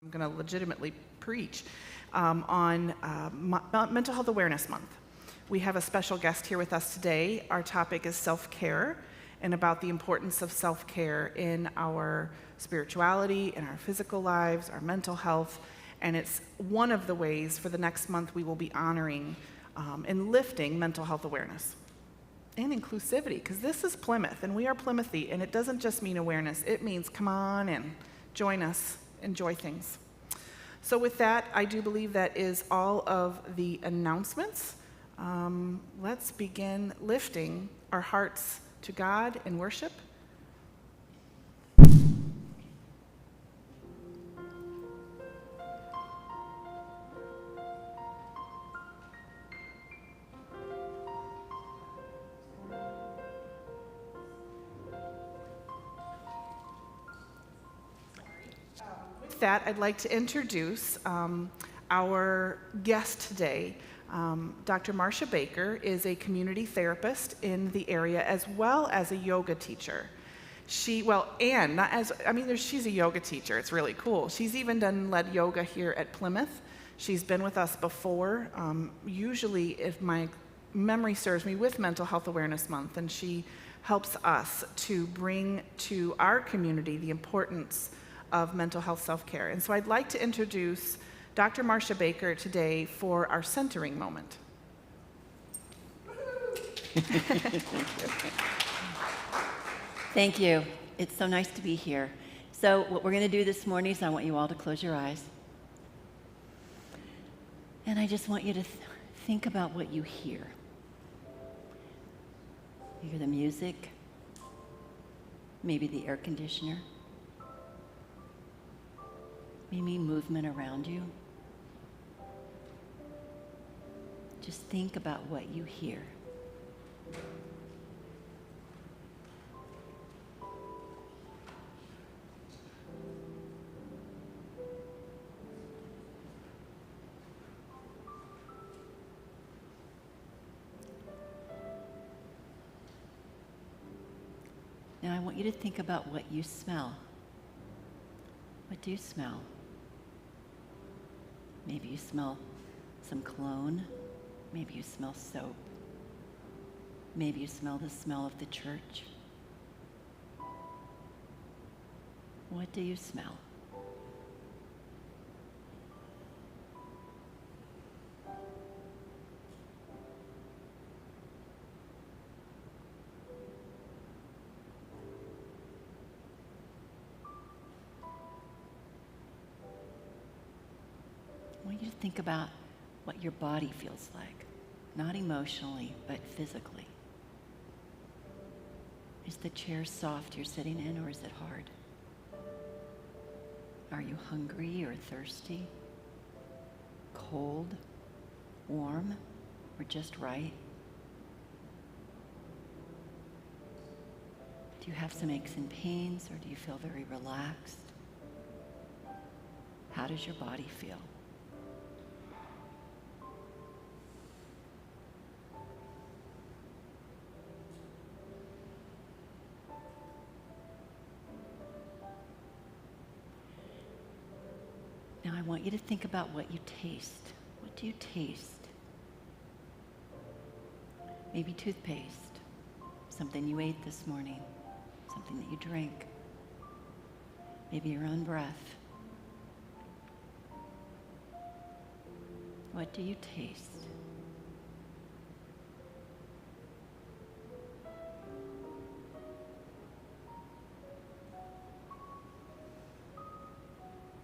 I'm going to legitimately preach on Mental Health Awareness Month. We have a special guest here with us today. Our topic is self-care and about the importance of self-care in our spirituality, in our physical lives, our mental health, and it's one of the ways for the next month we will be honoring and lifting mental health awareness and inclusivity, because this is Plymouth and we are Plymouthy, and it doesn't just mean awareness, it means come on in, join us, enjoy things. So with that, I do believe that is all of the announcements. Let's begin lifting our hearts to God in worship. With that, I'd like to introduce our guest today. Dr. Marcia Baker is a community therapist in the area as well as a yoga teacher. She's a yoga teacher. It's really cool. She's even led yoga here at Plymouth. She's been with us before, usually, if my memory serves me, with Mental Health Awareness Month, and she helps us to bring to our community the importance of mental health self-care. And so I'd like to introduce Dr. Marcia Baker today for our centering moment. Thank you. It's so nice to be here. So what we're going to do this morning is I want you all to close your eyes. And I just want you to think about what you hear. You hear the music, maybe the air conditioner, maybe movement around you. Just think about what you hear. Now I want you to think about what you smell. What do you smell? Maybe you smell some cologne. Maybe you smell soap. Maybe you smell the smell of the church. What do you smell? I want you to think about what your body feels like, not emotionally, but physically. Is the chair soft you're sitting in, or is it hard? Are you hungry or thirsty? Cold, warm, or just right? Do you have some aches and pains, or do you feel very relaxed? How does your body feel? Now I want you to think about what you taste. What do you taste? Maybe toothpaste, something you ate this morning, something that you drank, maybe your own breath. What do you taste?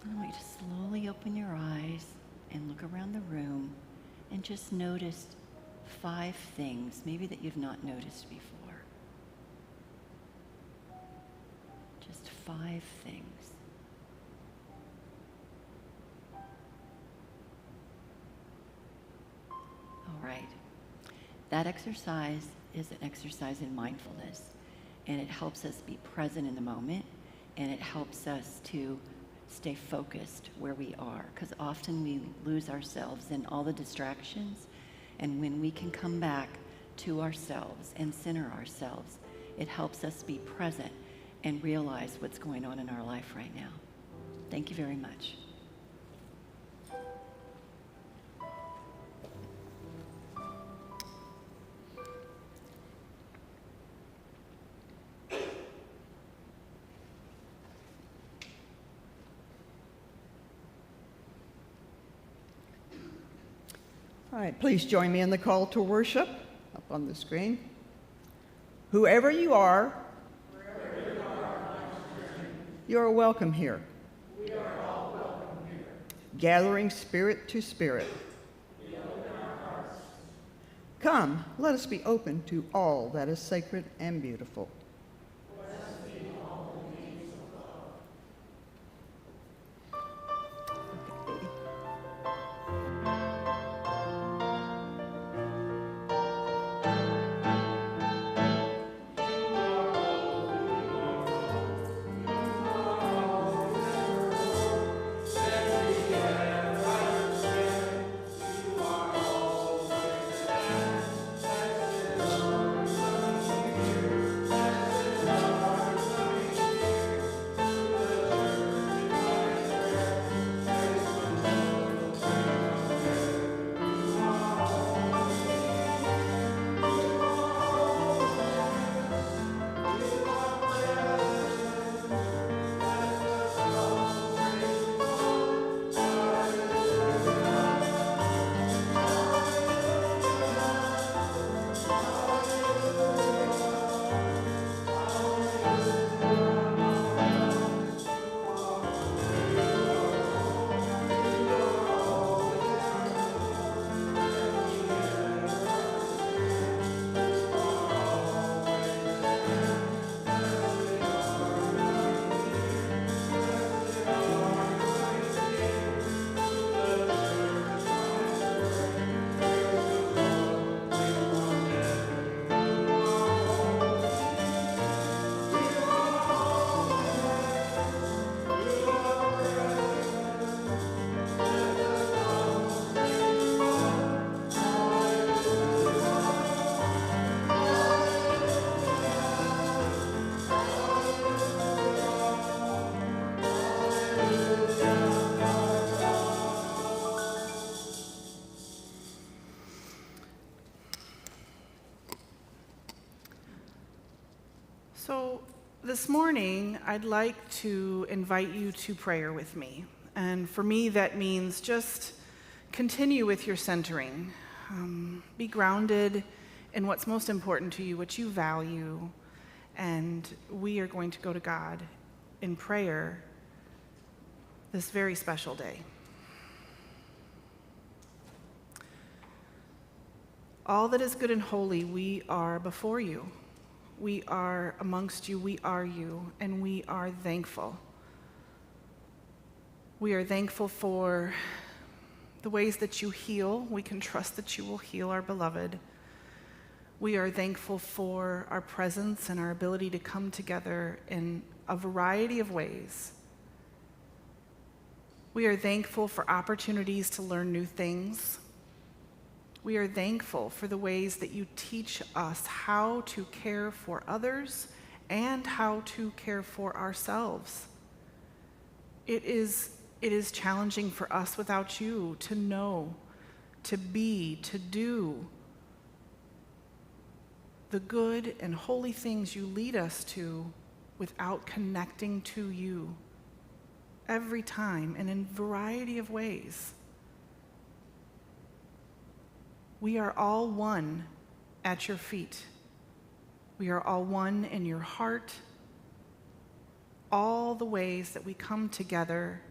I want you to slowly open your eyes and look around the room and just notice 5 things, maybe that you've not noticed before. Just 5 things. All right. That exercise is an exercise in mindfulness, and it helps us be present in the moment, and it helps us to stay focused where we are, because often we lose ourselves in all the distractions, and when we can come back to ourselves and center ourselves, it helps us be present and realize what's going on in our life right now. Thank you very much. All right, please join me in the call to worship up on the screen. Whoever you are, you are welcome here. We are all welcome here. Gathering spirit to spirit. We open our hearts. Come, let us be open to all that is sacred and beautiful. So this morning, I'd like to invite you to prayer with me. And for me, that means just continue with your centering. Be grounded in what's most important to you, what you value. And we are going to go to God in prayer this very special day. All that is good and holy, we are before you. We are amongst you, we are you, and we are thankful. We are thankful for the ways that you heal. We can trust that you will heal our beloved. We are thankful for our presence and our ability to come together in a variety of ways. We are thankful for opportunities to learn new things. We are thankful for the ways that you teach us how to care for others and how to care for ourselves. It is challenging for us without you to know, to be, to do the good and holy things you lead us to without connecting to you every time and in a variety of ways. We are all one at your feet. We are all one in your heart. All the ways that we come together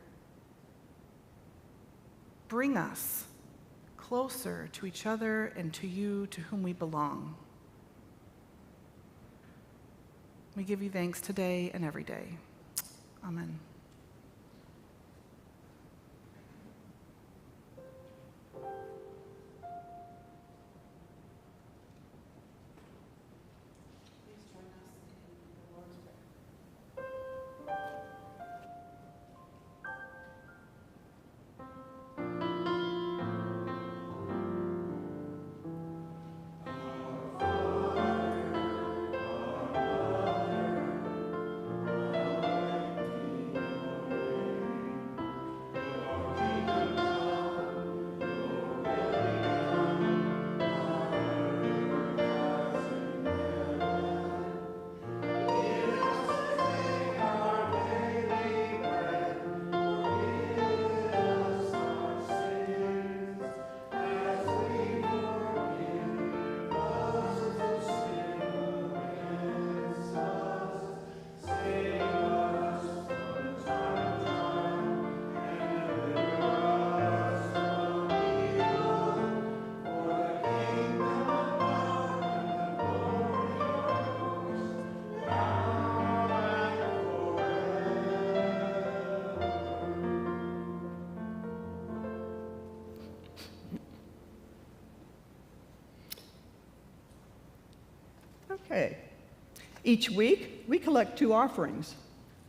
bring us closer to each other and to you, to whom we belong. We give you thanks today and every day. Amen. Okay. Each week, we collect 2 offerings.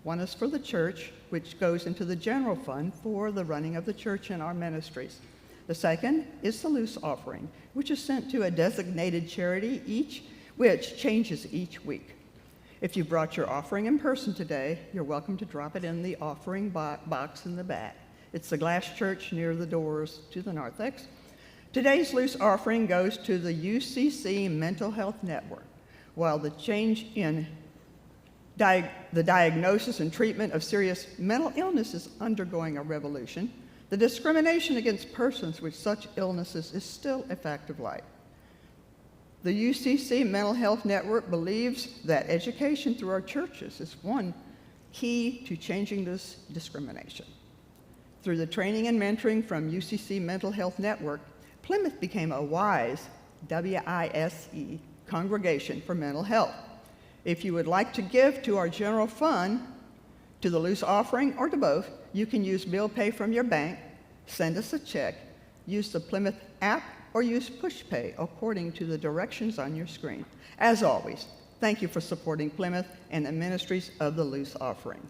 One is for the church, which goes into the general fund for the running of the church and our ministries. The second is the loose offering, which is sent to a designated charity, which changes each week. If you brought your offering in person today, you're welcome to drop it in the offering box in the back. It's the glass church near the doors to the narthex. Today's loose offering goes to the UCC Mental Health Network. While the change in the diagnosis and treatment of serious mental illness is undergoing a revolution, the discrimination against persons with such illnesses is still a fact of life. The UCC Mental Health Network believes that education through our churches is one key to changing this discrimination. Through the training and mentoring from UCC Mental Health Network, Plymouth became a WISE, W-I-S-E, congregation for mental health. If you would like to give to our general fund, to the loose offering, or to both, you can use bill pay from your bank, send us a check, use the Plymouth app, or use PushPay according to the directions on your screen. As always, thank you for supporting Plymouth and the ministries of the loose offering.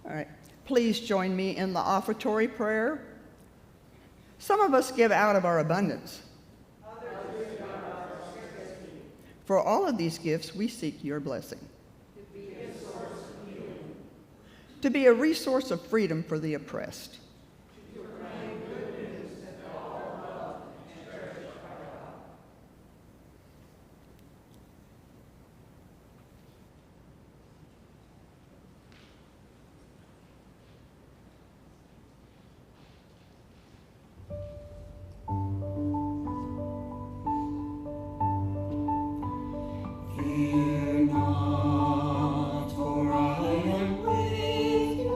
All right, please join me in the offertory prayer. Some of us give out of our abundance. For all of these gifts, we seek your blessing. To be a resource of freedom for the oppressed. Fear not, for I am with you.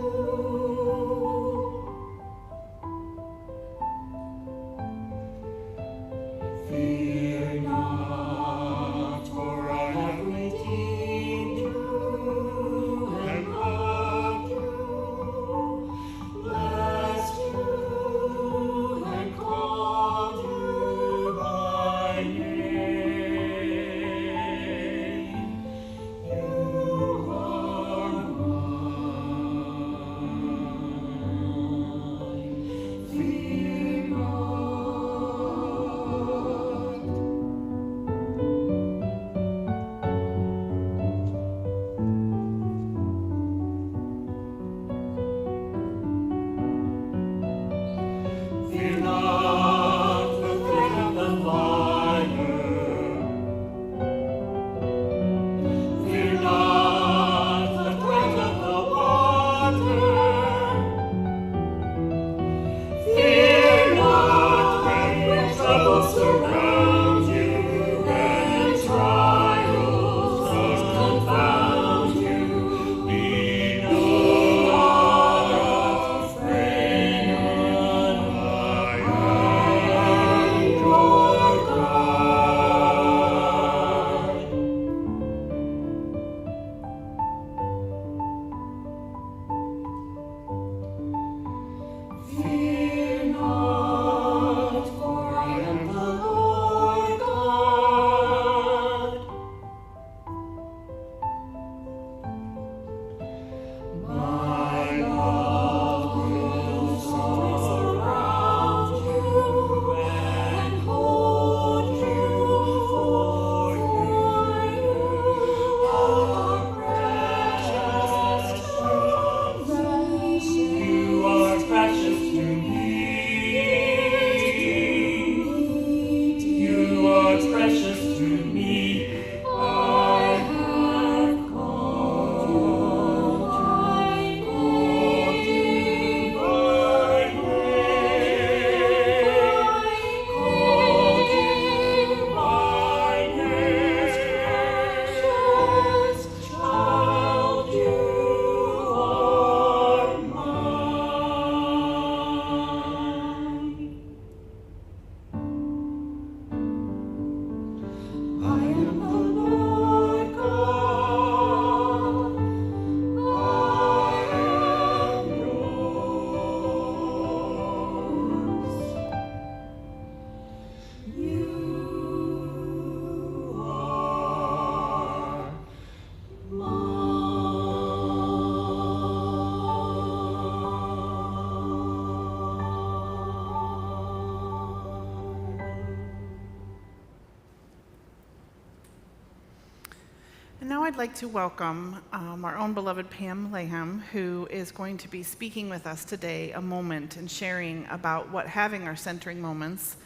I'd like to welcome our own beloved Pam Laham, who is going to be speaking with us today a moment and sharing about what having our centering moments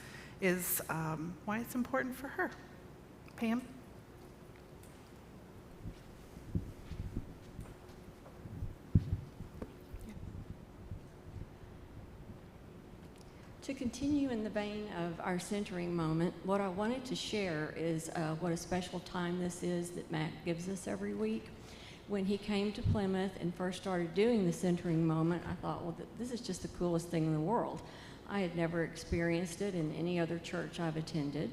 is, why it's important for her. Pam? To continue in the vein of our centering moment, what I wanted to share is what a special time this is that Matt gives us every week. When he came to Plymouth and first started doing the centering moment, I thought, well, this is just the coolest thing in the world. I had never experienced it in any other church I've attended.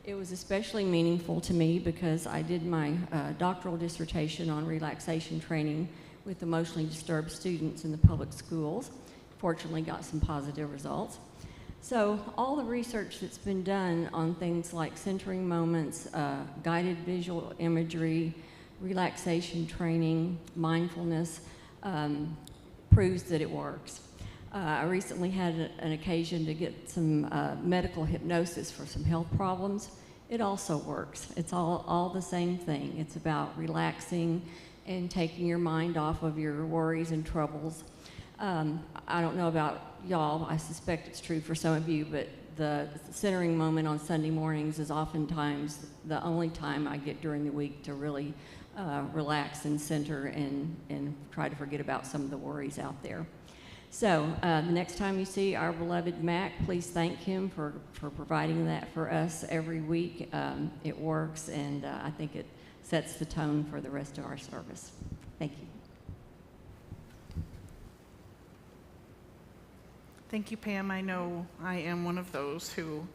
It was especially meaningful to me because I did my doctoral dissertation on relaxation training with emotionally disturbed students in the public schools. Fortunately, got some positive results. So all the research that's been done on things like centering moments, guided visual imagery, relaxation training, mindfulness, proves that it works. I recently had an occasion to get some medical hypnosis for some health problems. It also works. It's all the same thing. It's about relaxing and taking your mind off of your worries and troubles. I don't know about y'all, I suspect it's true for some of you, but the centering moment on Sunday mornings is oftentimes the only time I get during the week to really relax and center and try to forget about some of the worries out there. So the next time you see our beloved Mac, please thank him for providing that for us every week. It works, and I think it sets the tone for the rest of our service. Thank you. Thank you, Pam. I know I am one of those who,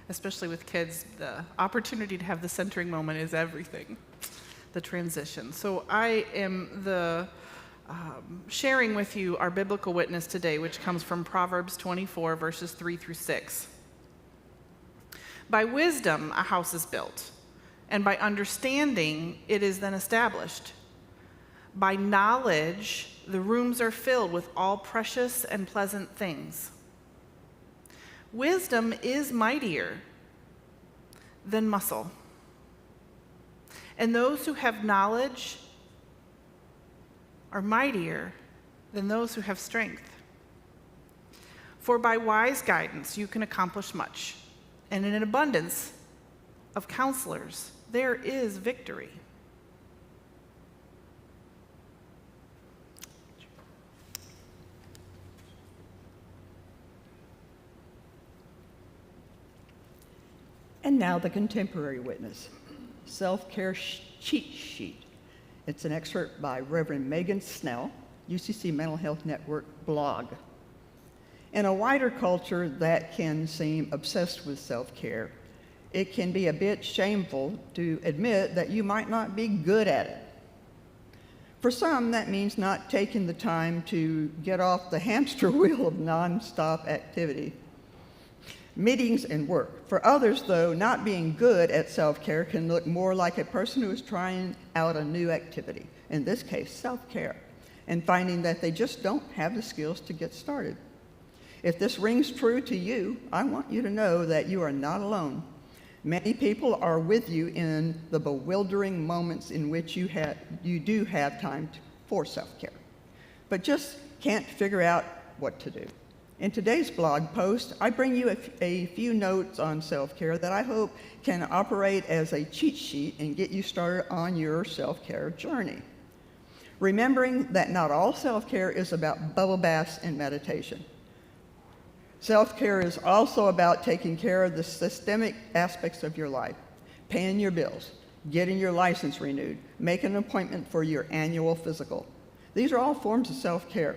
especially with kids, the opportunity to have the centering moment is everything, the transition. So I am sharing with you our biblical witness today, which comes from Proverbs 24, verses 3 through 6. By wisdom, a house is built, and by understanding, it is then established. By knowledge, the rooms are filled with all precious and pleasant things. Wisdom is mightier than muscle, and those who have knowledge are mightier than those who have strength. For by wise guidance you can accomplish much, and in an abundance of counselors there is victory. And now the contemporary witness, Self-Care Cheat Sheet. It's an excerpt by Reverend Megan Snell, UCC Mental Health Network blog. In a wider culture that can seem obsessed with self-care, it can be a bit shameful to admit that you might not be good at it. For some, that means not taking the time to get off the hamster wheel of nonstop activity, meetings and work. For others, though, not being good at self-care can look more like a person who is trying out a new activity, in this case, self-care, and finding that they just don't have the skills to get started. If this rings true to you, I want you to know that you are not alone. Many people are with you in the bewildering moments in which you do have time for self-care, but just can't figure out what to do. In today's blog post, I bring you a few notes on self-care that I hope can operate as a cheat sheet and get you started on your self-care journey. Remembering that not all self-care is about bubble baths and meditation. Self-care is also about taking care of the systemic aspects of your life, paying your bills, getting your license renewed, making an appointment for your annual physical. These are all forms of self-care.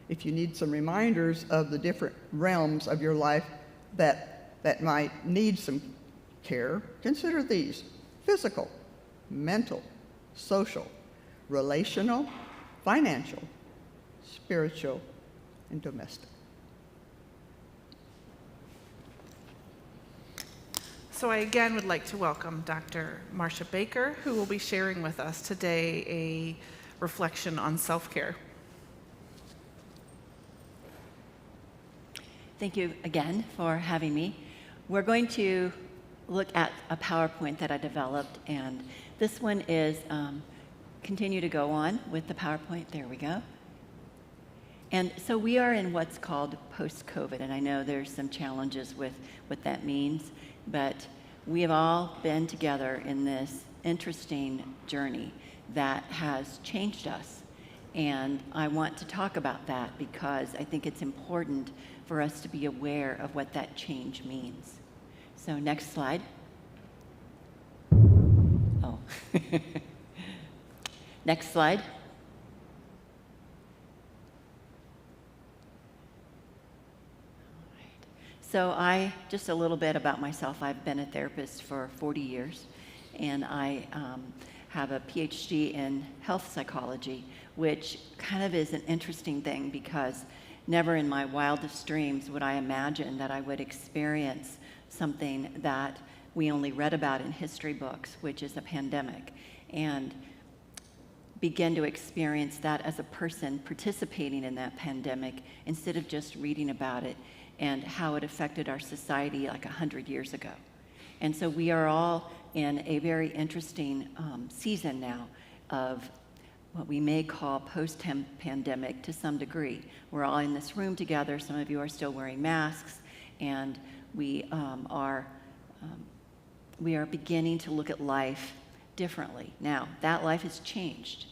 If you need some reminders of the different realms of your life that might need some care, consider these: physical, mental, social, relational, financial, spiritual, and domestic. So I again would like to welcome Dr. Marcia Baker, who will be sharing with us today a reflection on self-care. Thank you again for having me. We're going to look at a PowerPoint that I developed, and this one is continue to go on with the PowerPoint. There we go. And so we are in what's called post-COVID, and I know there's some challenges with what that means, but we have all been together in this interesting journey that has changed us. And I want to talk about that because I think it's important for us to be aware of what that change means. So next slide. Oh. Next slide. So just a little bit about myself. I've been a therapist for 40 years, and I have a PhD in health psychology, which kind of is an interesting thing because never in my wildest dreams would I imagine that I would experience something that we only read about in history books, which is a pandemic, and begin to experience that as a person participating in that pandemic instead of just reading about it and how it affected our society like 100 years ago. And so we are all in a very interesting season now of what we may call post-pandemic to some degree. We're all in this room together. Some of you are still wearing masks, and we are beginning to look at life differently. Now, that life has changed.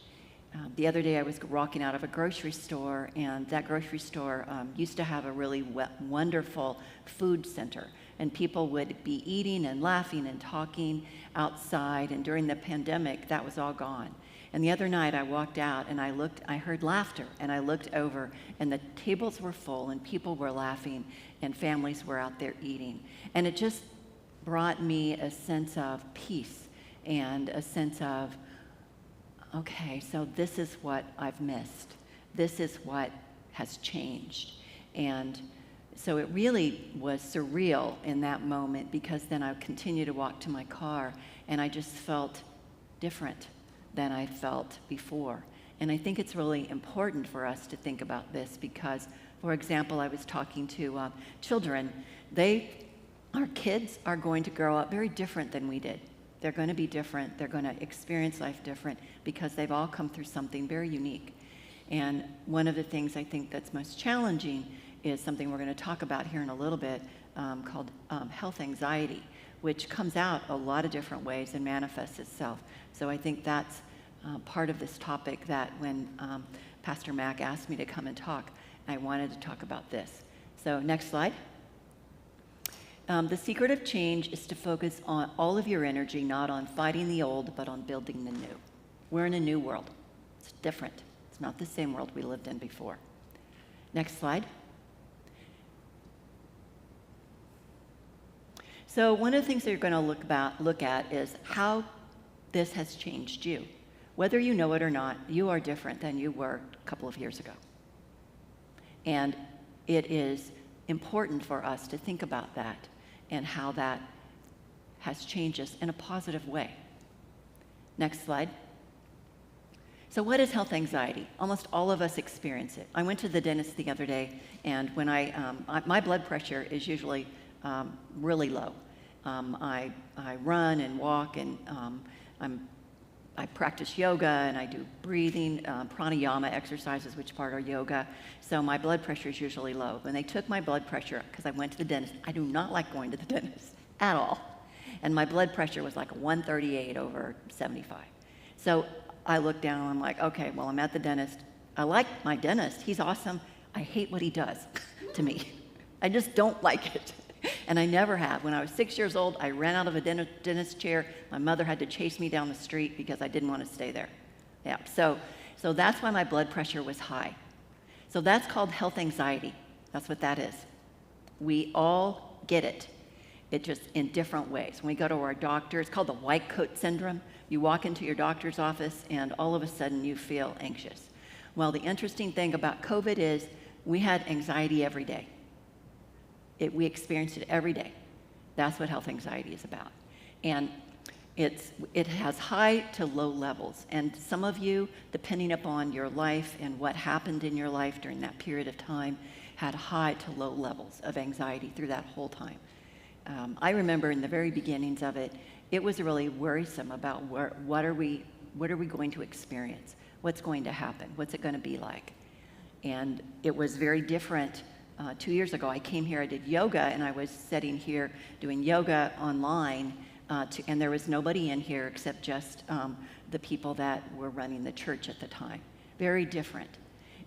The other day I was walking out of a grocery store, and that grocery store used to have a really wonderful food center, and people would be eating and laughing and talking outside, and during the pandemic that was all gone. And the other night I walked out and I heard laughter, and I looked over and the tables were full and people were laughing and families were out there eating. And it just brought me a sense of peace and a sense of, okay, so this is what I've missed. This is what has changed. And so it really was surreal in that moment because then I continued to walk to my car and I just felt different than I felt before. And I think it's really important for us to think about this because, for example, I was talking to children. Our kids are going to grow up very different than we did. They're going to be different. They're going to experience life different because they've all come through something very unique. And one of the things I think that's most challenging is something we're going to talk about here in a little bit called health anxiety, which comes out a lot of different ways and manifests itself. So I think that's part of this topic that when Pastor Mac asked me to come and talk, I wanted to talk about this. So next slide. The secret of change is to focus on all of your energy, not on fighting the old, but on building the new. We're in a new world. It's different. It's not the same world we lived in before. Next slide. So one of the things that you're going to look at is how this has changed you. Whether you know it or not, you are different than you were a couple of years ago. And it is important for us to think about that and how that has changed us in a positive way. Next slide. So what is health anxiety? Almost all of us experience it. I went to the dentist the other day, and when my blood pressure is usually really low. I run and walk, and I practice yoga, and I do breathing, pranayama exercises, which part are yoga. So my blood pressure is usually low. When they took my blood pressure, because I went to the dentist, I do not like going to the dentist at all. And my blood pressure was like 138/75. So I looked down and I'm like, okay, well, I'm at the dentist. I like my dentist. He's awesome. I hate what he does to me. I just don't like it. And I never have. When I was 6 years old, I ran out of a dentist chair. My mother had to chase me down the street because I didn't want to stay there. Yeah, so that's why my blood pressure was high. So that's called health anxiety. That's what that is. We all get it. It just in different ways. When we go to our doctor, it's called the white coat syndrome. You walk into your doctor's office and all of a sudden you feel anxious. Well, the interesting thing about COVID is we had anxiety every day. We experienced it every day. That's what health anxiety is about. And it has high to low levels. And some of you, depending upon your life and what happened in your life during that period of time, had high to low levels of anxiety through that whole time. I remember in the very beginnings of it, it was really worrisome about what are we What are we going to experience? What's going to happen? What's it going to be like? And it was very different. 2 years ago, I came here, I did yoga, and I was sitting here doing yoga online, and there was nobody in here except just the people that were running the church at the time. Very different.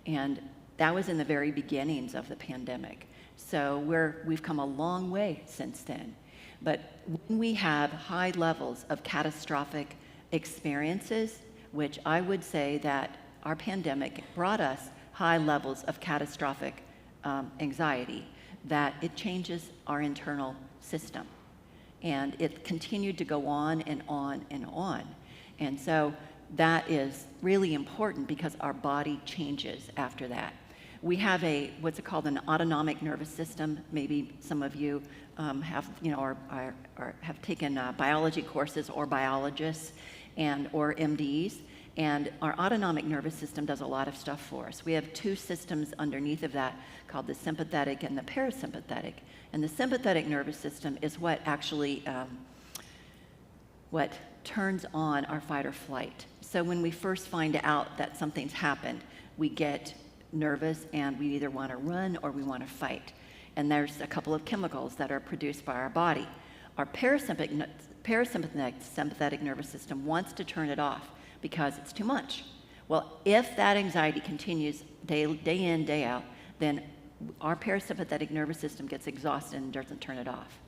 And that was in the very beginnings of the pandemic. So we've come a long way since then. But when we have high levels of catastrophic experiences, which I would say that our pandemic brought us high levels of catastrophic anxiety, that it changes our internal system. And it continued to go on and on and on. And so that is really important because our body changes after that. We have what's it called, an autonomic nervous system. Maybe some of you have, or have taken biology courses, or biologists or MDs. And our autonomic nervous system does a lot of stuff for us. We have two systems underneath of that called the sympathetic and the parasympathetic. And the sympathetic nervous system is what actually what turns on our fight or flight. So when we first find out that something's happened, we get nervous and we either want to run or we want to fight. And there's a couple of chemicals that are produced by our body. Our parasympathetic nervous system wants to turn it off because it's too much. Well, if that anxiety continues day in, day out, then our parasympathetic nervous system gets exhausted and doesn't turn it off.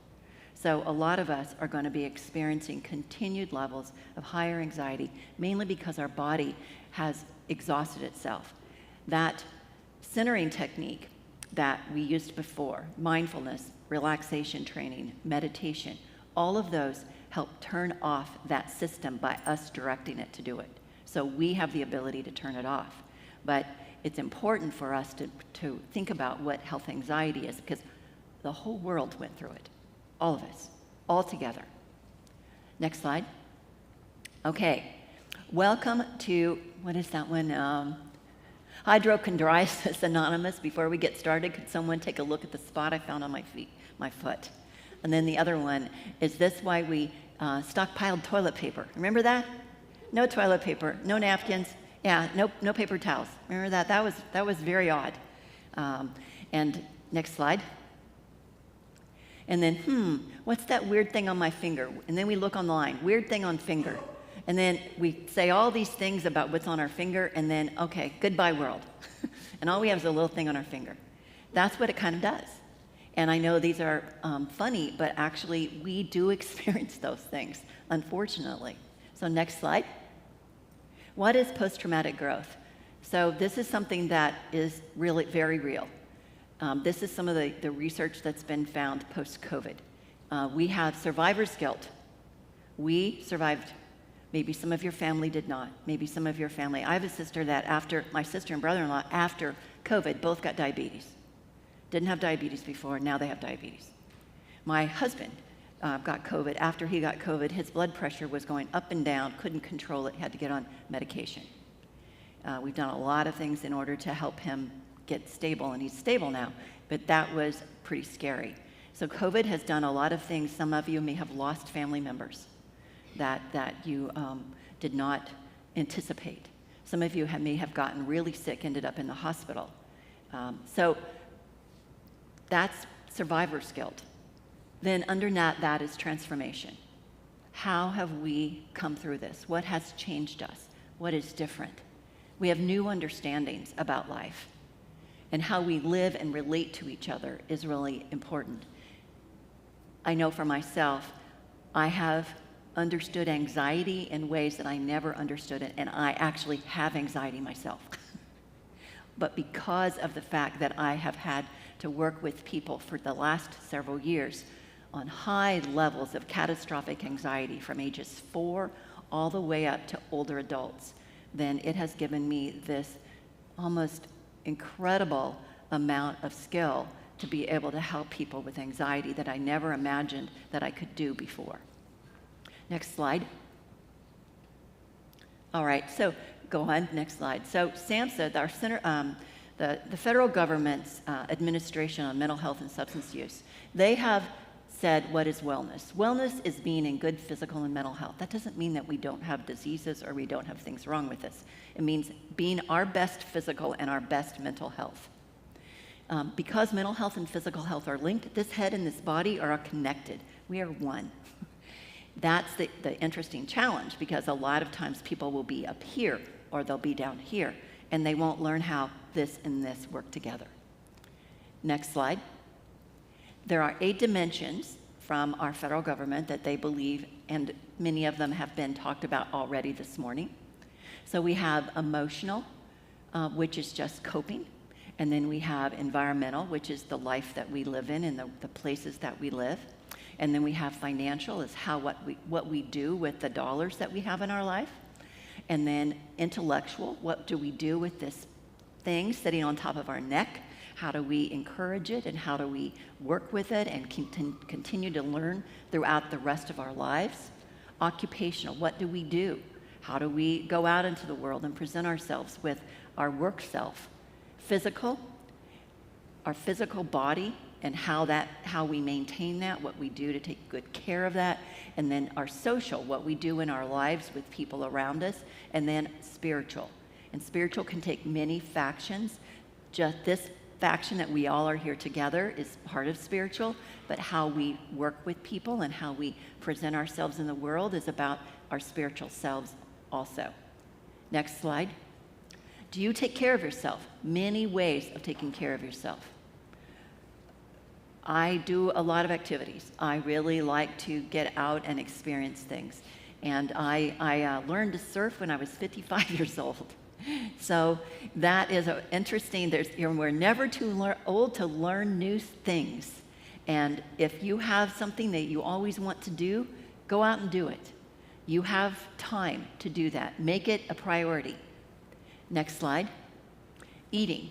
So a lot of us are going to be experiencing continued levels of higher anxiety, mainly because our body has exhausted itself. That centering technique that we used before, mindfulness, relaxation training, meditation, all of those help turn off that system by us directing it to do it. So we have the ability to turn it off. But it's important for us to think about what health anxiety is, because the whole world went through it. All of us, all together. Next slide. Okay, welcome to, what is that one? Hypochondriasis Anonymous. Before we get started, could someone take a look at the spot I found on my foot? And then the other one, is this why we stockpiled toilet paper? Remember that? No toilet paper, no napkins, no paper towels. Remember that? That was very odd. And next slide. And then, what's that weird thing on my finger? And then we look online, weird thing on finger. And then we say all these things about what's on our finger, and then, okay, goodbye world. And all we have is a little thing on our finger. That's what it kind of does. And I know these are funny, but actually we do experience those things, unfortunately. So next slide. What is post-traumatic growth? So this is something that is really very real. This is some of the research that's been found post-COVID. We have survivor's guilt. We survived. Maybe some of your family did not. Maybe some of your family. I have a sister that my sister and brother-in-law, after COVID, both got diabetes. Didn't have diabetes before, now they have diabetes. My husband got COVID. After he got COVID, his blood pressure was going up and down, couldn't control it, had to get on medication. We've done a lot of things in order to help him get stable, and he's stable now, but that was pretty scary. So COVID has done a lot of things. Some of you may have lost family members that you did not anticipate. Some of you may have gotten really sick, ended up in the hospital. So that's survivor's guilt. Then under that is transformation. How have we come through this? What has changed us? What is different? We have new understandings about life, and how we live and relate to each other is really important. I know for myself, I have understood anxiety in ways that I never understood it, and I actually have anxiety myself. But because of the fact that I have had to work with people for the last several years on high levels of catastrophic anxiety from ages 4 all the way up to older adults, then it has given me this almost incredible amount of skill to be able to help people with anxiety that I never imagined that I could do before. Next slide. All right, so go on, next slide. So SAMHSA, our center, the federal government's administration on mental health and substance use, they have said, what is wellness? Wellness is being in good physical and mental health. That doesn't mean that we don't have diseases or we don't have things wrong with us. It means being our best physical and our best mental health. Because mental health and physical health are linked, this head and this body are connected. We are one. That's the interesting challenge, because a lot of times people will be up here or they'll be down here, and they won't learn how this and this work together. Next slide. There are 8 dimensions from our federal government that they believe, and many of them have been talked about already this morning. So we have emotional, which is just coping. And then we have environmental, which is the life that we live in and the places that we live. And then we have financial, is what we do with the dollars that we have in our life. And then intellectual, what do we do with this thing sitting on top of our neck? How do we encourage it, and how do we work with it and continue to learn throughout the rest of our lives? Occupational, what do we do? How do we go out into the world and present ourselves with our work self? Physical, our physical body and how we maintain that, what we do to take good care of that. And then our social, what we do in our lives with people around us. And then spiritual. And spiritual can take many factions. Just this faction that we all are here together is part of spiritual, but how we work with people and how we present ourselves in the world is about our spiritual selves also. Next slide. Do you take care of yourself? Many ways of taking care of yourself. I do a lot of activities. I really like to get out and experience things. And I learned to surf when I was 55 years old. So that is interesting. We're never too old to learn new things. And if you have something that you always want to do, go out and do it. You have time to do that. Make it a priority. Next slide. Eating.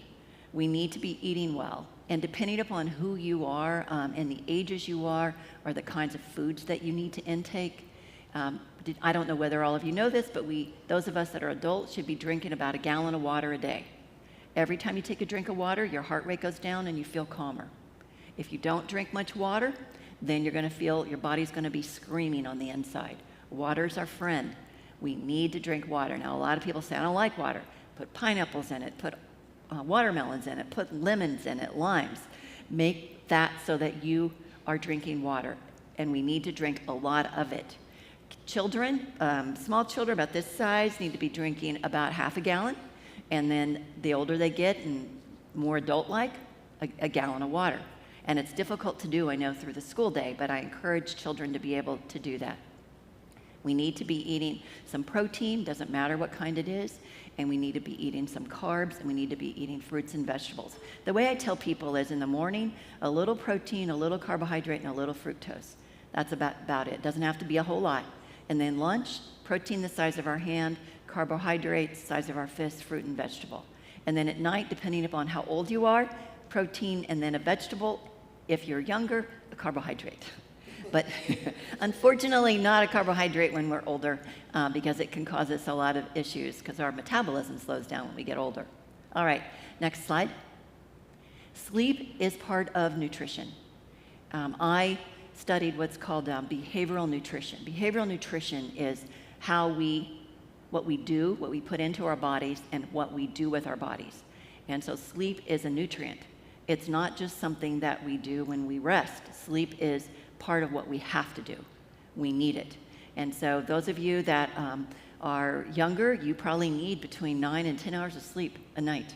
We need to be eating well. And depending upon who you are and the ages you are, or the kinds of foods that you need to intake, I don't know whether all of you know this, but those of us that are adults should be drinking about 1 gallon of water a day. Every time you take a drink of water, your heart rate goes down and you feel calmer. If you don't drink much water, then you're going to feel your body's going to be screaming on the inside. Water's our friend. We need to drink water. Now, a lot of people say, I don't like water. Put pineapples in it, put watermelons in it, put lemons in it, limes. Make that so that you are drinking water, and we need to drink a lot of it. Children, small children about this size, need to be drinking about 1/2 gallon, and then the older they get and more adult-like, 1 gallon of water. And it's difficult to do, I know, through the school day, but I encourage children to be able to do that. We need to be eating some protein, doesn't matter what kind it is, and we need to be eating some carbs, and we need to be eating fruits and vegetables. The way I tell people is in the morning, a little protein, a little carbohydrate, and a little fructose. That's about it. Doesn't have to be a whole lot. And then lunch, protein the size of our hand, carbohydrates the size of our fist, fruit and vegetable. And then at night, depending upon how old you are, protein and then a vegetable. If you're younger, a carbohydrate. But unfortunately, not a carbohydrate when we're older, because it can cause us a lot of issues because our metabolism slows down when we get older. All right, next slide. Sleep is part of nutrition. I studied what's called behavioral nutrition. Behavioral nutrition is what we do, what we put into our bodies, and what we do with our bodies. And so sleep is a nutrient. It's not just something that we do when we rest. Sleep is part of what we have to do. We need it. And so those of you that are younger, you probably need between 9 and 10 hours of sleep a night.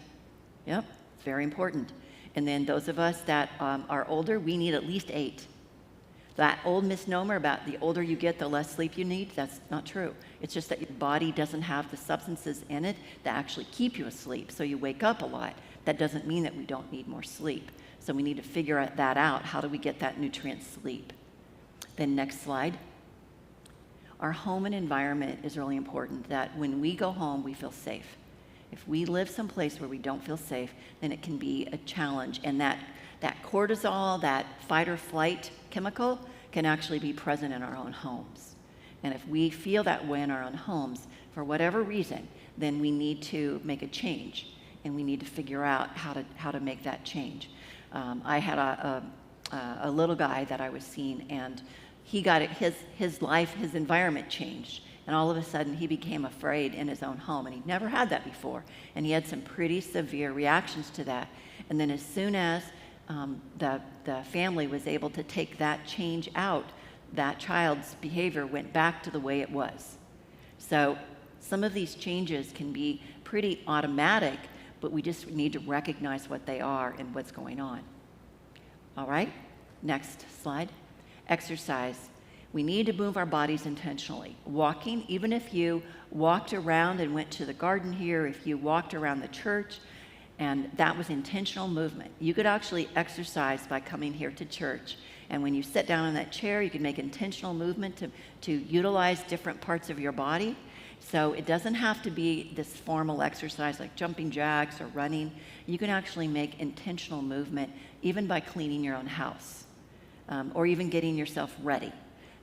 Yep, it's very important. And then those of us that are older, we need at least 8. That old misnomer about the older you get, the less sleep you need, that's not true. It's just that your body doesn't have the substances in it that actually keep you asleep, so you wake up a lot. That doesn't mean that we don't need more sleep. So we need to figure that out. How do we get that nutrient sleep? Then next slide. Our home and environment is really important, that when we go home, we feel safe. If we live someplace where we don't feel safe, then it can be a challenge. And that cortisol, that fight or flight chemical, can actually be present in our own homes. And if we feel that way in our own homes, for whatever reason, then we need to make a change. And we need to figure out how to make that change. I had a little guy that I was seeing, and he got it, his life, his environment changed. And all of a sudden, he became afraid in his own home, and he'd never had that before. And he had some pretty severe reactions to that. And then as soon as the family was able to take that change out, that child's behavior went back to the way it was. So some of these changes can be pretty automatic, but we just need to recognize what they are and what's going on. All right, next slide. Exercise. We need to move our bodies intentionally. Walking, even if you walked around and went to the garden here, if you walked around the church, and that was intentional movement. You could actually exercise by coming here to church. And when you sit down in that chair, you can make intentional movement to utilize different parts of your body. So it doesn't have to be this formal exercise like jumping jacks or running. You can actually make intentional movement even by cleaning your own house or even getting yourself ready.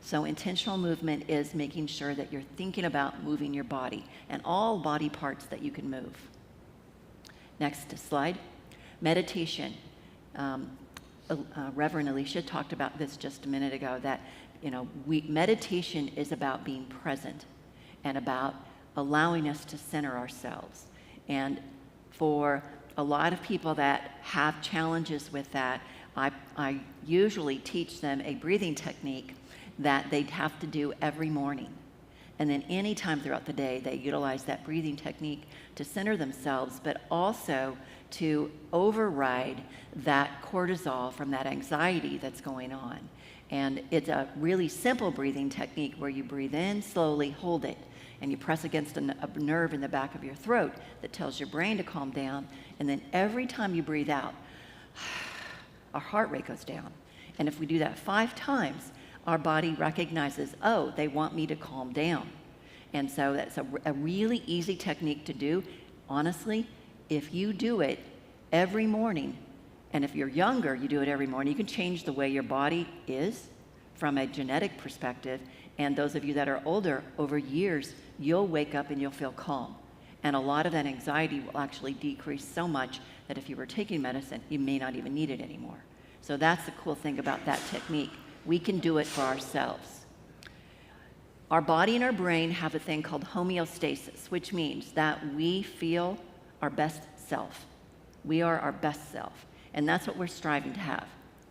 So intentional movement is making sure that you're thinking about moving your body and all body parts that you can move. Next slide. Meditation. Reverend Alicia talked about this just a minute ago, that meditation is about being present and about allowing us to center ourselves. And for a lot of people that have challenges with that, I usually teach them a breathing technique that they'd have to do every morning. And then any time throughout the day, they utilize that breathing technique to center themselves, but also to override that cortisol from that anxiety that's going on. And it's a really simple breathing technique where you breathe in slowly, hold it, and you press against a nerve in the back of your throat that tells your brain to calm down. And then every time you breathe out, our heart rate goes down. And if we do that 5 times, our body recognizes, oh, they want me to calm down. And so that's a really easy technique to do. Honestly, if you do it every morning, and if you're younger, you do it every morning, you can change the way your body is from a genetic perspective. And those of you that are older, over years, you'll wake up and you'll feel calm. And a lot of that anxiety will actually decrease so much that if you were taking medicine, you may not even need it anymore. So that's the cool thing about that technique. We can do it for ourselves. Our body and our brain have a thing called homeostasis, which means that we feel our best self. We are our best self. And that's what we're striving to have,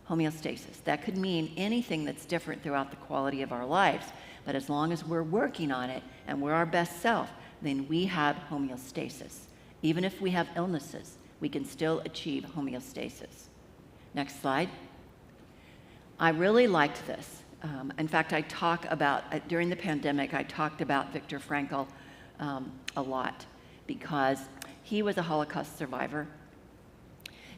homeostasis. That could mean anything that's different throughout the quality of our lives. But as long as we're working on it and we're our best self, then we have homeostasis. Even if we have illnesses, we can still achieve homeostasis. Next slide. I really liked this. In fact, I talk about, during the pandemic, I talked about Viktor Frankl a lot because he was a Holocaust survivor.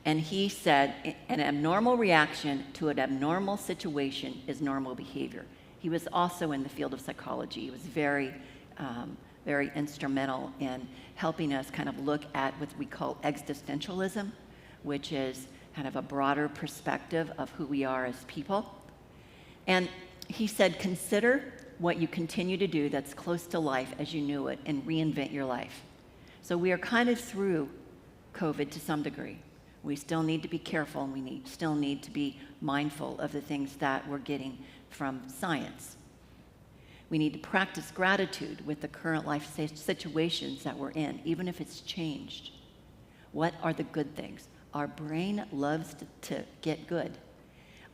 And he said, an abnormal reaction to an abnormal situation is normal behavior. He was also in the field of psychology. He was very, very instrumental in helping us kind of look at what we call existentialism, which is kind of a broader perspective of who we are as people. And he said, consider what you continue to do that's close to life as you knew it and reinvent your life. So we are kind of through COVID to some degree. We still need to be careful, and we still need to be mindful of the things that we're getting from science. We need to practice gratitude with the current life situations that we're in, even if it's changed. What are the good things? Our brain loves to get good.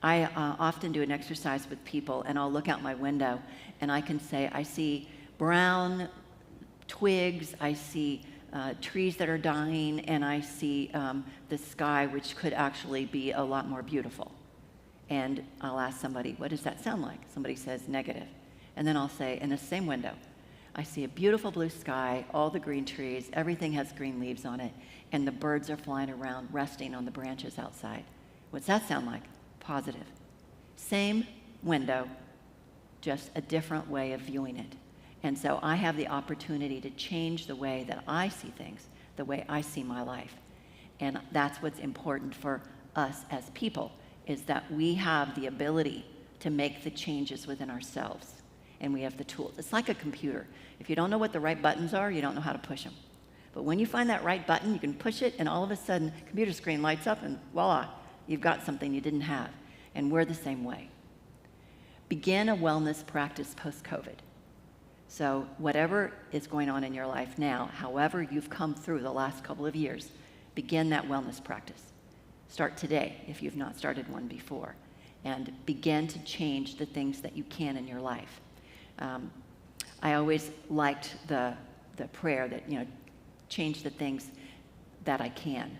I often do an exercise with people, and I'll look out my window, and I can say, I see brown twigs, I see trees that are dying, and I see the sky, which could actually be a lot more beautiful. And I'll ask somebody, what does that sound like? Somebody says negative. And then I'll say, in the same window, I see a beautiful blue sky, all the green trees, everything has green leaves on it, and the birds are flying around, resting on the branches outside. What's that sound like? Positive. Same window, just a different way of viewing it. And so I have the opportunity to change the way that I see things, the way I see my life. And that's what's important for us as people, is that we have the ability to make the changes within ourselves. And we have the tools. It's like a computer. If you don't know what the right buttons are, you don't know how to push them. But when you find that right button, you can push it, and all of a sudden, computer screen lights up, and voila, you've got something you didn't have. and we're the same way. Begin a wellness practice post-COVID. So whatever is going on in your life now, however you've come through the last couple of years, begin that wellness practice. Start today if you've not started one before, and begin to change the things that you can in your life. I always liked the prayer that, change the things that I can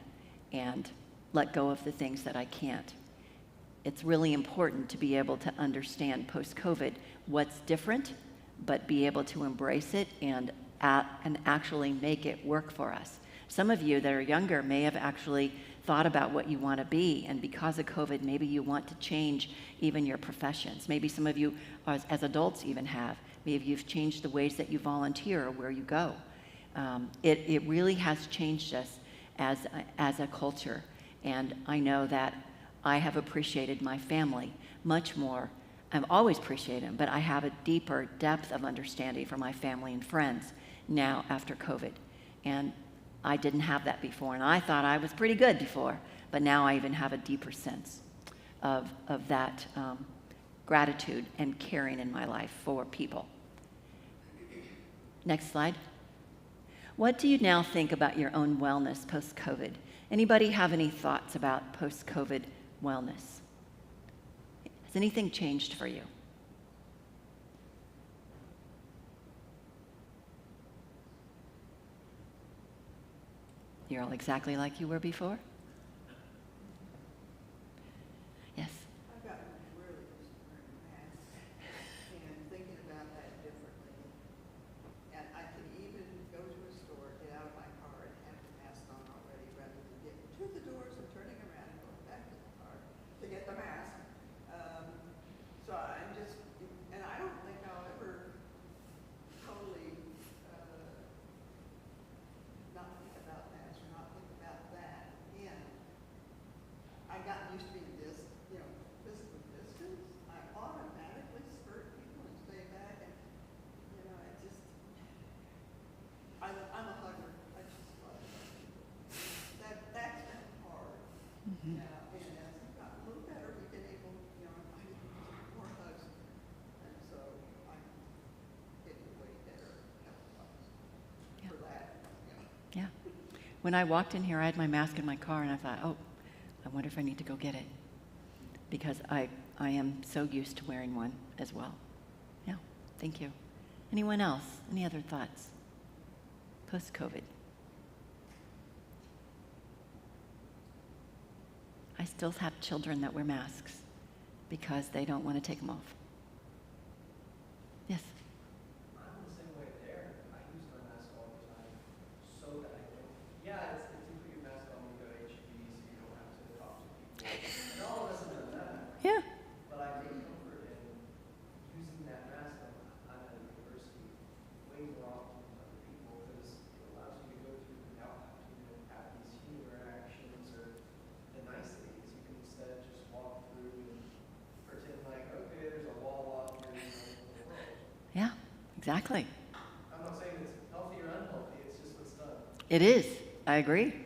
and let go of the things that I can't. It's really important to be able to understand post-COVID what's different, but be able to embrace it and actually make it work for us. Some of you that are younger may have actually thought about what you want to be, and because of COVID, maybe you want to change even your professions. Maybe some of you, as adults, even have. Maybe you've changed the ways that you volunteer or where you go. It really has changed us as a culture, and I know that I have appreciated my family much more. I've always appreciated them, but I have a deeper depth of understanding for my family and friends now after COVID. And I didn't have that before, and I thought I was pretty good before, but now I even have a deeper sense of that gratitude and caring in my life for people. Next slide. What do you now think about your own wellness post-COVID? Anybody have any thoughts about post-COVID wellness? Has anything changed for you? You're all exactly like you were before? Yes. I've gotten really used to wearing masks and thinking about that differently. And I can even go to a store, get out of my car, and have the mask on already, rather than getting to the doors and turning around and going back to the car to get the mask. So I'm just, and I don't think I'll ever totally not think about masks or not think about that again. I got used to being physical distance. I automatically skirt people and stay back, and I'm a hugger. I just love that. That's been hard. Mm-hmm. Now, and as I've gotten a little better, we've been able, I need more hugs, and so I'm getting way better health-wise for that. Yeah. When I walked in here, I had my mask in my car, and I thought, oh, I wonder if I need to go get it. Because I am so used to wearing one as well. Yeah, thank you. Anyone else? Any other thoughts? Post-COVID. I still have children that wear masks because they don't want to take them off. Yes? I'm the same way there. I use my mask all the time so that I don't. Yeah, it's you put your mask on when you go to HEB so you don't have to talk to people. And all of us have done that. Yeah. But I take comfort in using that mask on at a university way more often than other people because it allows you to go through without having to have these human interactions or the niceties. You can instead just walk through and pretend like, okay, there's a wall out here in the world. Yeah, exactly. I'm not saying it's healthy or unhealthy, it's just what's done. It is. I agree.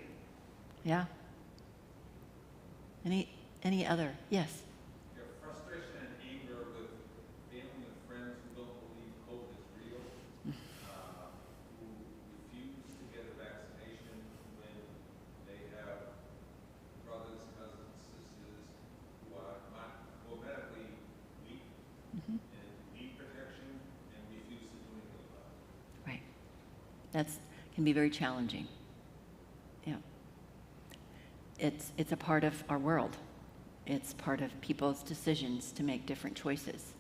Yeah. Any other? Yes. Your frustration and anger with family and friends who don't believe COVID is real, who refuse to get a vaccination when they have brothers, cousins, sisters who are not medically weak and need protection and refuse to do anything about it. Right. That's can be very challenging. Yeah. It's a part of our world. It's part of people's decisions to make different choices.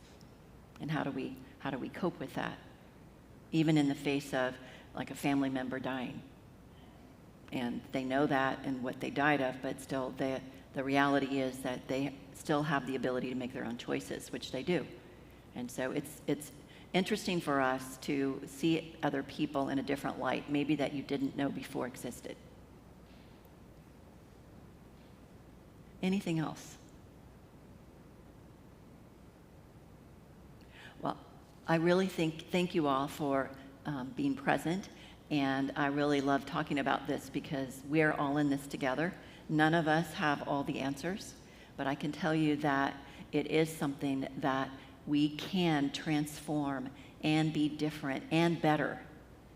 And how do we cope with that? Even in the face of like a family member dying. And they know that and what they died of, but still the reality is that they still have the ability to make their own choices, which they do. And so it's interesting for us to see other people in a different light, maybe that you didn't know before existed. Anything else? Well, I really thank you all for being present, and I really love talking about this because we're all in this together. None of us have all the answers, but I can tell you that it is something that we can transform and be different and better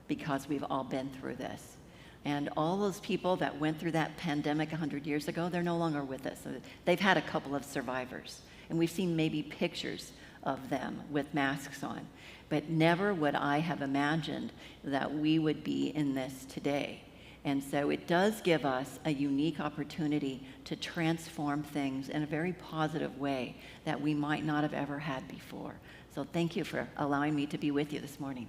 because we've all been through this. And all those people that went through that pandemic 100 years ago, they're no longer with us. They've had a couple of survivors, and we've seen maybe pictures of them with masks on. But never would I have imagined that we would be in this today. And so it does give us a unique opportunity to transform things in a very positive way that we might not have ever had before. So thank you for allowing me to be with you this morning.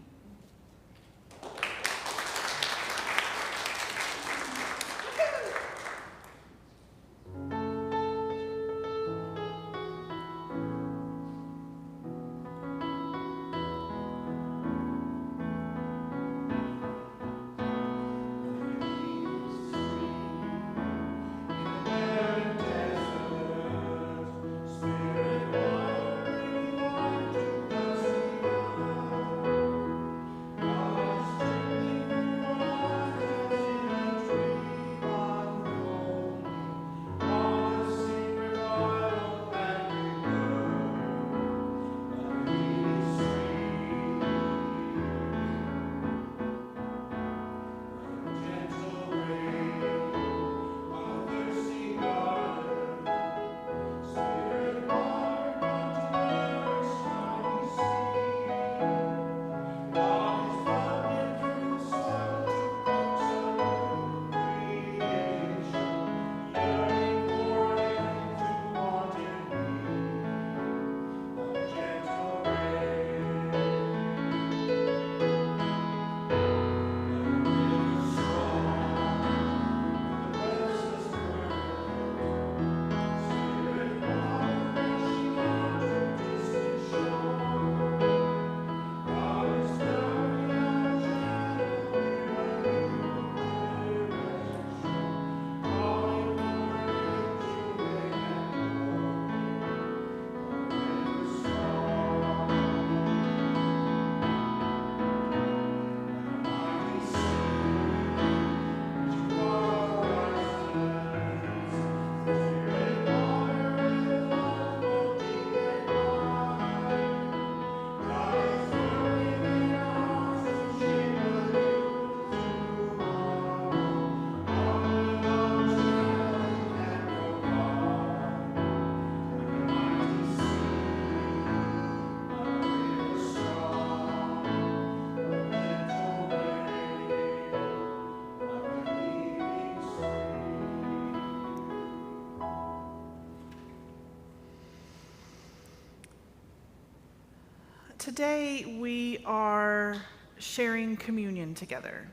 Today we are sharing communion together.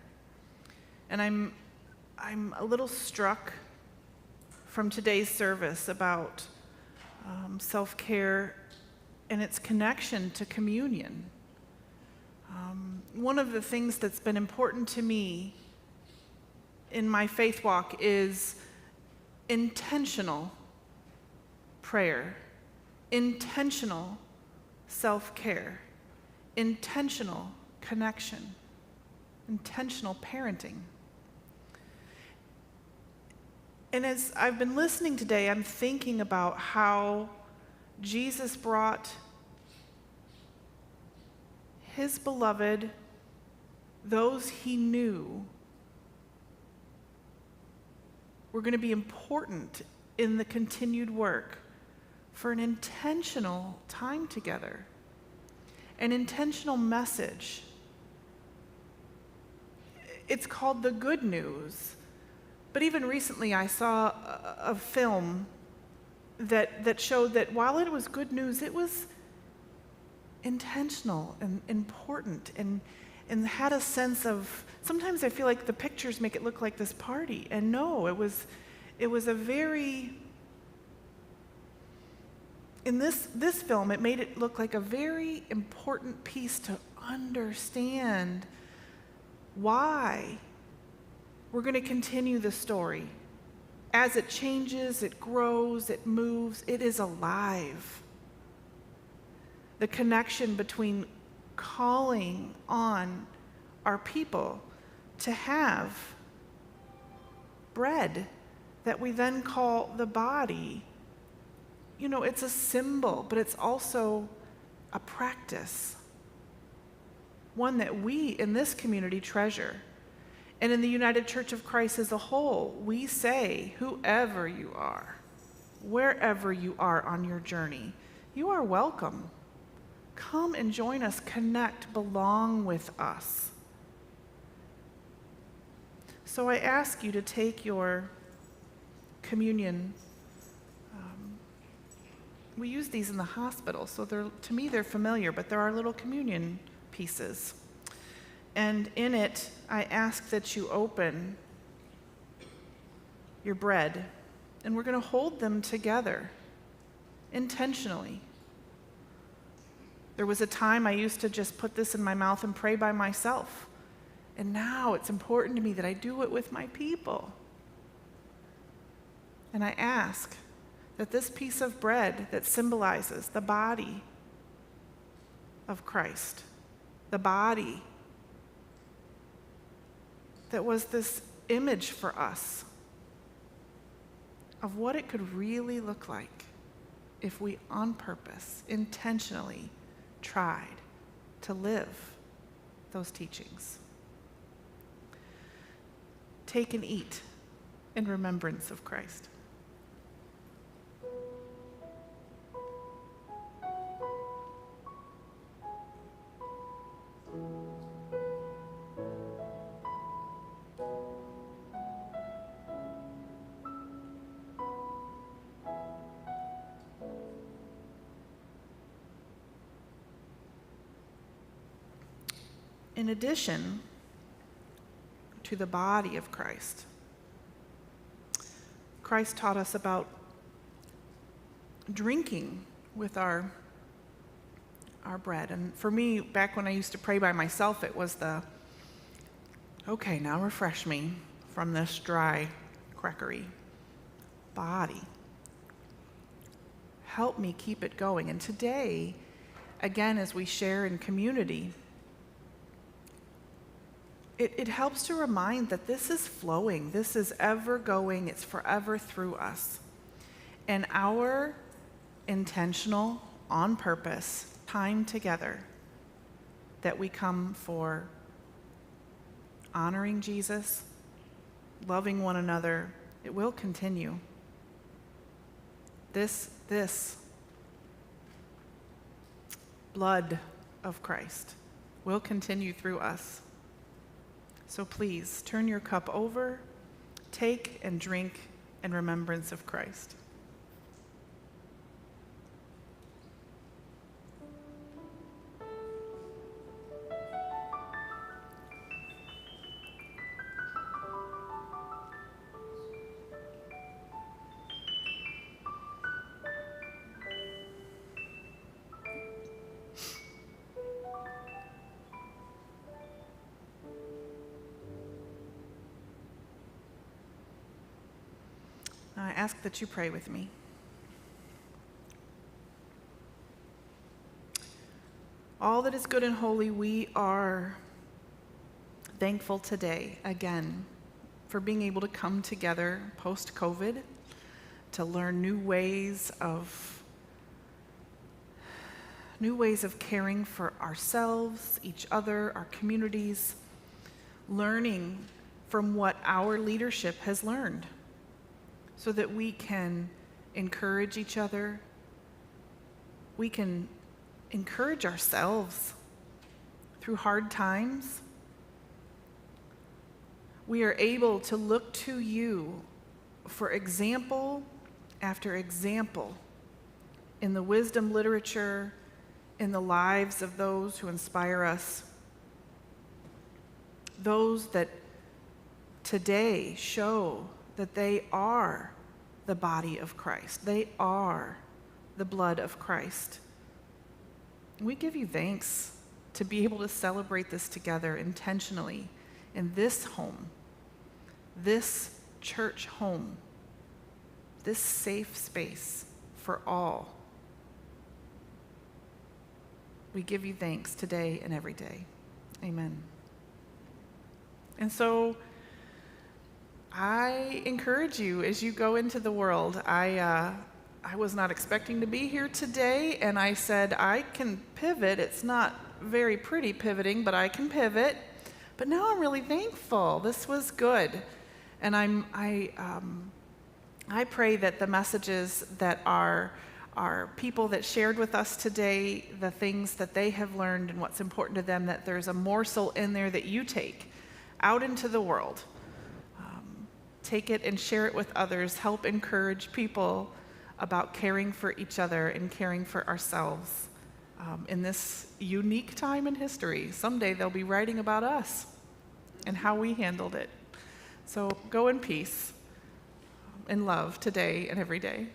And I'm a little struck from today's service about self-care and its connection to communion. One of the things that's been important to me in my faith walk is intentional prayer, intentional self-care, intentional connection, intentional parenting. And as I've been listening today, I'm thinking about how Jesus brought his beloved, those he knew were going to be important in the continued work, for an intentional time together, an intentional message. It's called The Good News. But even recently I saw a film that showed that while it was good news, it was intentional and important and had a sense of, sometimes I feel like the pictures make it look like this party. And no, it was a very, in this film, it made it look like a very important piece to understand why we're going to continue the story. As it changes, it grows, it moves, it is alive. The connection between calling on our people to have bread that we then call the body it's a symbol, but it's also a practice, one that we in this community treasure. And in the United Church of Christ as a whole, we say, whoever you are, wherever you are on your journey, you are welcome. Come and join us, connect, belong with us. So I ask you to take your communion. We use these in the hospital, so to me they're familiar, but there are little communion pieces. And in it, I ask that you open your bread, and we're going to hold them together intentionally. There was a time I used to just put this in my mouth and pray by myself. And now it's important to me that I do it with my people. And I ask that this piece of bread that symbolizes the body of Christ, the body that was this image for us of what it could really look like if we on purpose, intentionally tried to live those teachings. Take and eat in remembrance of Christ. In addition to the body of Christ, Christ taught us about drinking with our bread. And for me, back when I used to pray by myself, it was okay, now refresh me from this dry, crackery body. Help me keep it going. And today, again, as we share in community, it helps to remind that this is flowing, this is ever going, it's forever through us. And our intentional, on purpose time together that we come for honoring Jesus, loving one another, it will continue. This blood of Christ will continue through us. So please turn your cup over, take and drink in remembrance of Christ. I ask that you pray with me. All that is good and holy, we are thankful today, again, for being able to come together post-COVID to learn new ways of caring for ourselves, each other, our communities, learning from what our leadership has learned, so that we can encourage each other, we can encourage ourselves through hard times. We are able to look to you for example after example in the wisdom literature, in the lives of those who inspire us, those that today show that they are the body of Christ. They are the blood of Christ. We give you thanks to be able to celebrate this together intentionally in this home, this church home, this safe space for all. We give you thanks today and every day. Amen. And so, I encourage you as you go into the world. I I was not expecting to be here today, and I said, I can pivot. It's not very pretty pivoting, but I can pivot. But now I'm really thankful. This was good. And I pray that the messages that our people that shared with us today, the things that they have learned and what's important to them, that there's a morsel in there that you take out into the world. Take it and share it with others. Help encourage people about caring for each other and caring for ourselves in this unique time in history. Someday they'll be writing about us and how we handled it. So go in peace, in love today and every day.